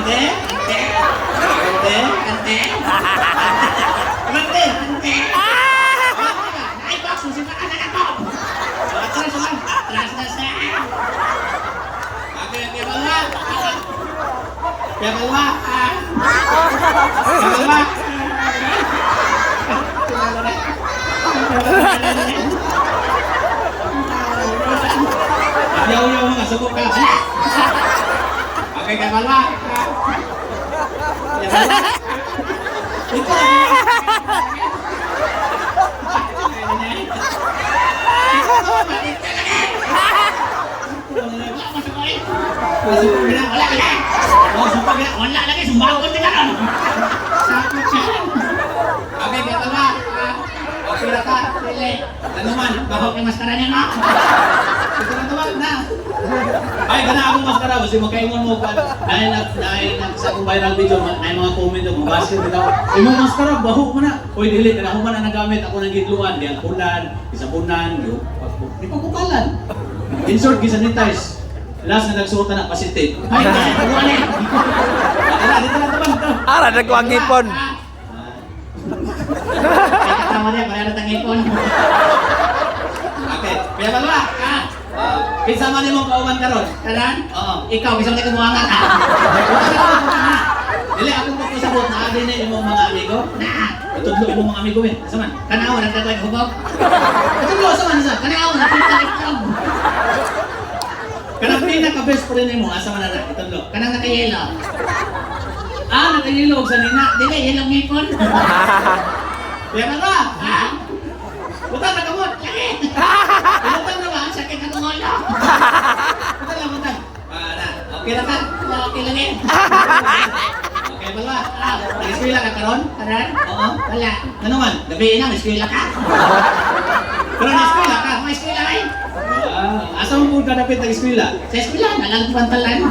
Ante? Ante? Ante? Ante? Ante? Ante? Naibak, susunod ka na ako! Atras naman! Atras na sa... Okay, kaya balwa! Kaya balwa! Kaya balwa! Ayaw-ayaw mga subok ka! Okay, kaya balwa! Kaya balwa! Ito! Wala ka lang! Wala lagi! Sumbakot ka lang! Sakot siya! Okay, kaya balwa! Okay na ka! Ano man? Bahok yung maskara niya na! Ito na tawag na! Ay, gana akong maskara! Kasi magkaingon mo pa! Dahil sa akong viral video, may mga comment mo, basket nito. Ay, mga maskara! Bahok mo na! Uy, dili! Ako man ang nagamit. Ako nang gitluan. Di alpunan, isapunan, di pagkukalan. In short, gisanitize. Last na nagsuotan ng positive. Ay, pagkuhan eh! Dito lang naman! Ara, nagkuhang ngipon. Ay, katama niya, parang natangipon. Okay, kaya balwa, pinsa man yung kauman karon. Karan? Oo. Ikaw, pinsa man yung kumuhangan. Dili, akong pagkusabot na adi na yung mga amigo. Itudlo yung mga amigo eh. Asa man? Kanawa, nagtatawag hubog. Itudlo, asa man isa? Kanawa, nagtatawag hubog. Kanang pinaka-best friend mo, asa man na? Itudlo. Kanang nakayelo. Nakayelo sa nina. Dili, yelong ngipon. Kaya balwa, Buta na kamot, laki! Ilutan na ba? Ang sakit na tungolo! Buta lang, buta. Okay na ka? Okay lang eh. Okay, balwa. Nag-eskwila ka karon? Karon? Oo. Wala. Ano man? Gabi na, nag-eskwila ka. Pero nag-eskwila ka? May eskwila ka eh? Asa mo po ka napit nag-eskwila? Sa eskwila, nalang pantalan.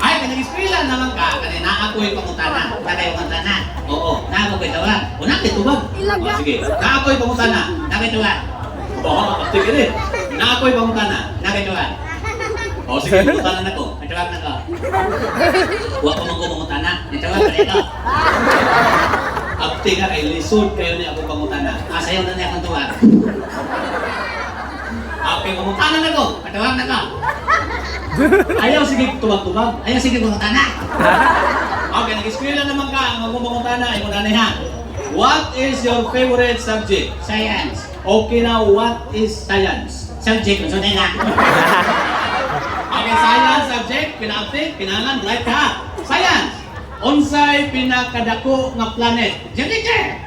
Ay, kung nag-eskwila naman ka, kanina ako'y pangutana. Kakayo pangutana. Oo, nakakoy tawa. O nakitubag. Sige, nakakoy pangutana. Nakituwa. Oo, sige rin. Nakakoy pangutana. Nakituwa. O sige, pangutana na ko. Natawag na ko. Huwag ko mong pangutana. Natawag ka nito. Abti nga kay lisod kayo niya akong pangutana. Sayaw na niya akong tuwag. Okay, pangutana na ko. Natawag na ko. Ayaw sige tubag-tubag. Ayaw sige pangutana. Okay, nag-eskwela naman ka. Ang magpapangutana ay muna ha. What is your favorite subject? Science. Okay na, what is science? Subject, gusto na. Okay, science subject, pinakapit, pinangan, right ka. Science. Unsay pinakadako nga planet? Jupiter.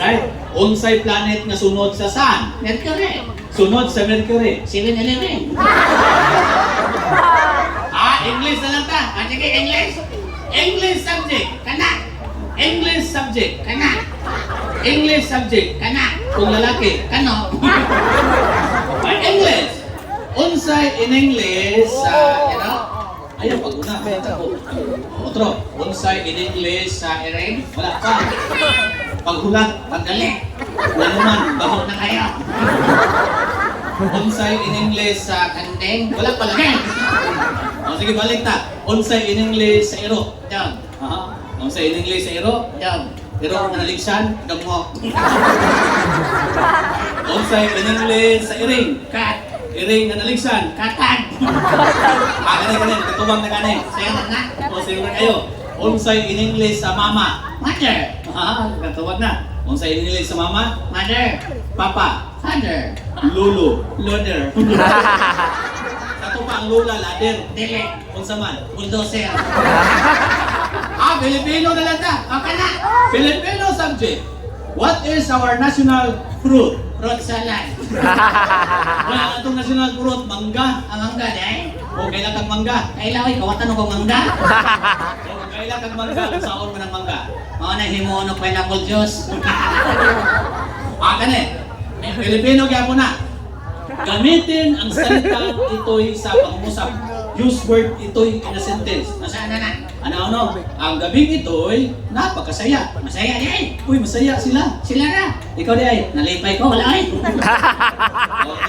Right. Unsay planet nga sunod sa sun? Mercury. Sunod sa Mercury. 7-Eleven. English na lang ta. Sige, English. English subject, kana. English subject, kana. English subject, kana. Kung lalaki, kano. English. Unsay in English, ayaw pag-una. Otro, unsay in English sa ereng? Wala pa. Paghulat, pagdali. Nanuman, bahog na kayo. Unsay in English sa kandeng? Wala pa lagi. Sige, balik ta. Unsay in English sa iro? Dog. Unsay in English sa iro? Dog. Iro na naligsan? Dog mo. Unsay in English sa iring? Cat. Iring na naligsan? Katan. Ganun. Katubang na ganun. Sayo na. Sayo na kayo. Unsay in English sa mama? Mother. Katubag na. Unsay in English sa mama? Mother. Papa. Father. Lulu. Loader. Sato pa ang lula, ladder. Dili. Unsa man? Bulldozer. Filipino na lang ta. Okay na. Filipino subject. What is our national fruit? Fruit salad. Wala itong national fruit, mangga. Ang mangga, dahil? O, kailan kang mangga? Kailan, kawatan ko mangga? O, kailan kang mangga, kung saan mo ng mangga? Mga nahimuno pineapple juice. Kani. Filipino kaya po na. Gamitin ang salitang ito'y sa pangusap. use word ito'y in a sentence. Masaan na? Ano? Ang gabing ito'y napakasaya. Masaya di ay. Uy, masaya sila. Sila na. Ikaw di ay, nalipay ko, wala ay.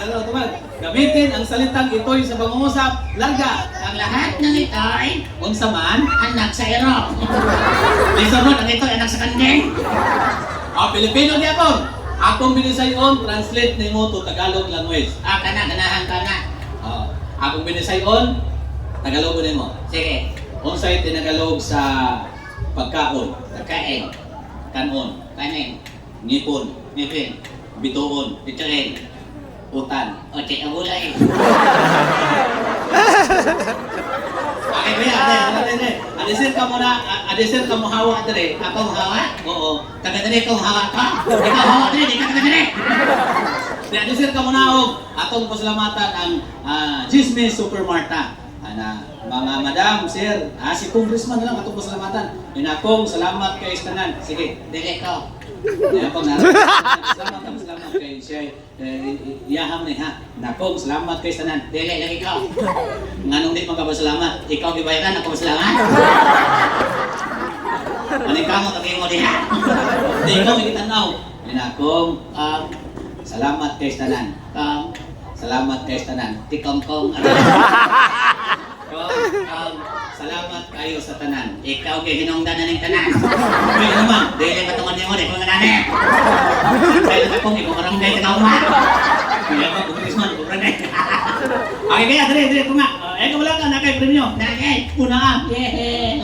Pero tumag, gamitin ang salitang ito'y sa pangungusap, langga. Ang lahat ng ito ay Unsa man, anak sa ero. listen mo, Ang ito ay anak sa kandeng. Pilipino di ako. Akong binisayon, translate nimo to Tagalog language. Ganahan ka na. Akong binisayon, Tagalog nimo. Sige. Unsay tinagalog sa pagkaon, Pagkain. kanon, Kanin. ngipon, Ngipin. bituon, Pituin. utan. O ang gulay. Okay, kuya, adisir ka muna, adisir ka mo hawak dire. Akong hawa. Oo. Taga-dali kong hawa ka. Ikaw hawa dali. Di ka taga-dali. Di adisir ka muna og atong pasalamatan ang Gisme Supermarta. Mga madam, sir, si congressman na lang atong pasalamatan. Inakong salamat kay Istanan. Sige. Dili ko. Salamat kay siya. Iyaham ni ha. Nakong salamat kay Istanan. Dili lagi ko. Nganong di magkapasalamat? Ikaw gibayaran ako pasalamat. Maning kamo tagay mo diha. Di ikaw gitanaw. Inakong salamat kay Istanan. Salamat kay Istanan. Tikong-kong. Salamat kayo sa tanan. Ikaw kay hinungdan na ng tanan. May naman. Dili patungan niyo mo. Di ko nga nani. Dahil akong ikumarangay sa kauma. Kaya ba, Congressman, kumarangay. Okay, kaya, dire ko nga. Eka wala ka, nakay premyo. Nagay. Una ka. Yeah.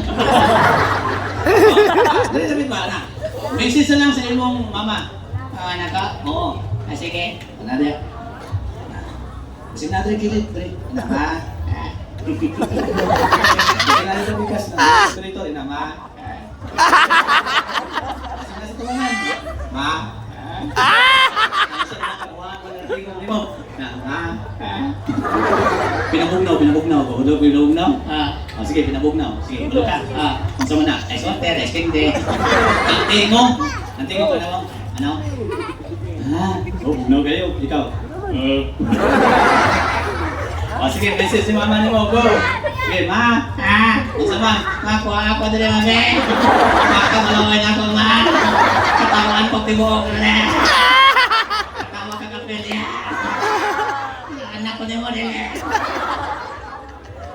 Dire sabihin ba, na? Message na lang sa imong mama. Anak ko. Oo. Sige. Ano dia? Kasi na dire kilit, dire. Nama. Kailangan ito bigas na. Ito, inama. Kasi na sa tumangan. Ma. Pinabugnaw. Pinabugnaw. Sige, pinabugnaw. Sige, ulo ka. Unsa man na? Ay, sorter, estinde. Antingo ka na. Ano? Bugnaw kayo. Ikaw. Sige, message si mama ni mo. Go. Sige, ma. Unsa man? Makuha ako dali mami. Makamalaway na ako ma. Katawan ko tibuok na. Katawa ka kapilya. Anak ko ni mo dili.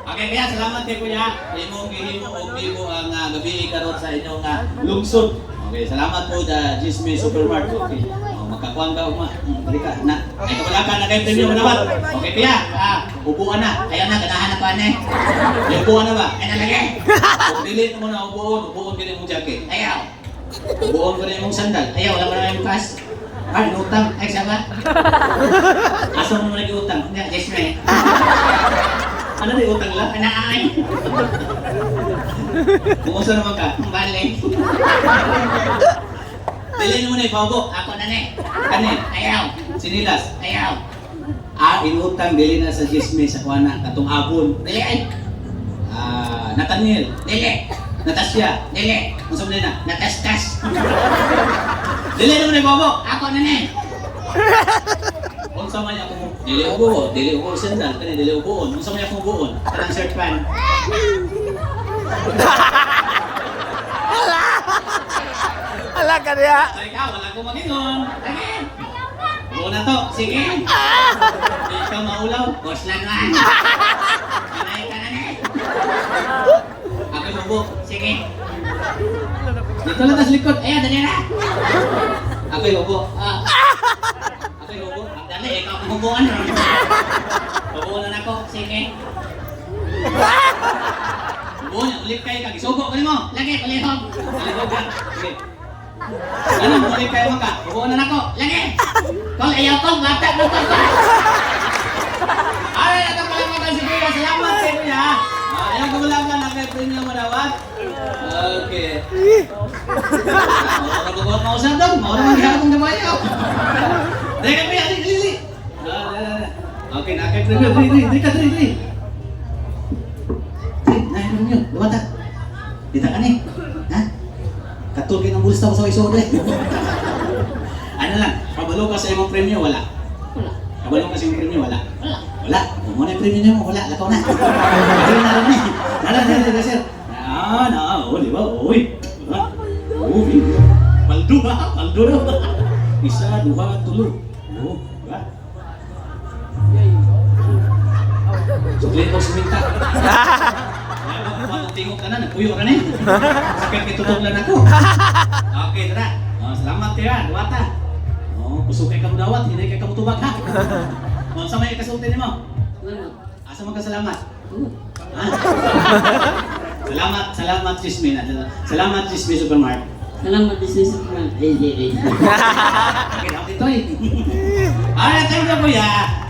Okay, kaya salamat kay kuya. Imong gihimo og bigo ang gabi karon sa inyong lungsod. Okay, salamat po sa Gisme Supermarket. Okay. Makakuan ka uma. Dali ka na. Ay kabala ka na kay premyo mo naman. Okay, kuya. Upuan na. Ayaw na, ganahan ako ane. Upuan na ba? Ay nalagay. Dili mo na upuan kini mong jacket. Ayaw. Upuan ko na imong sandal. Ayaw, wala mo na yung pass. Ay, utang. Ay, sama. Asa mo na utang? Hindi, yes me. Ano na utang lang? Panaan. Kumusta naman ka? Balik. Dili mo na ipago. Ako na ne. Kani? Ayaw. Sinilas. Ayaw. Inutang dili na sa Gisme sa kuana katong abon. Dili ay. Nathaniel, Dili. Natasha, Dili. unsa man na? Natastas. Dili naman ipago. Ako na ne. Unsa man ako mo? Dili ubo sandal kani dili ubuon. Unsa man ako ubuon? Parang shirt pan. Ala ka niya. Ay ka, wala ko magingon. Lagi. Ubo na to. Sige. Di ka maulaw. Boss lang man. Kanay ka na ne. Ako ubo. Sige. Dito lang tas likod. Ayaw, dali na. Ako ubo. Ah. Ako ubo. Dali, ikaw ang hubuan. Ubo na nako. Sige. Ubo niya, ulit kayo kag isugo ko nimo. Lagi, palihog. Alihog ka. Sige. Ano mo ulit kayo maka? Ubo na nako. Lagi. Kung ayaw ko, bata mo ko. Ay, ito pala mga si Kuya. Salamat kay Kuya. Ayaw ko lang ka naka-premium mo dapat. Okay. Maura ko mausap daw. Maura mag-harap kong gabayaw. Dali ka Kuya, dali. Okay, naka-premium. Dali ka. Dali, nahin mo lumata. Dita ka ni. Ha? Katulkin ang bulis na sa iso dali. Ano lang, kabalo ka sa imong premyo, wala. Wala. Kabalo ka sa imong premyo, wala. Wala. Wala. Muna yung premium niyo mo, wala, lakaw na. Ayun na rin eh. Nala, sir. Di ba? Uy. Uy. Paldo ha? Paldo na. Isa, dua, tulo. Oo, di ba? Suklit o siminta. Tingog ka na, nagpuyo ka na eh. Sakit kitutuglan ako. Okay, tara. Salamat ya, duwata. Kusukay ka mo dawat, hindi kay ka mo tubag ha. Sa may kasultin mo. Asa magkasalamat? Salamat Jismin. Salamat Jismin Supermart. Salamat Jismin Supermart. Okay, ako dito eh. Thank you kuya.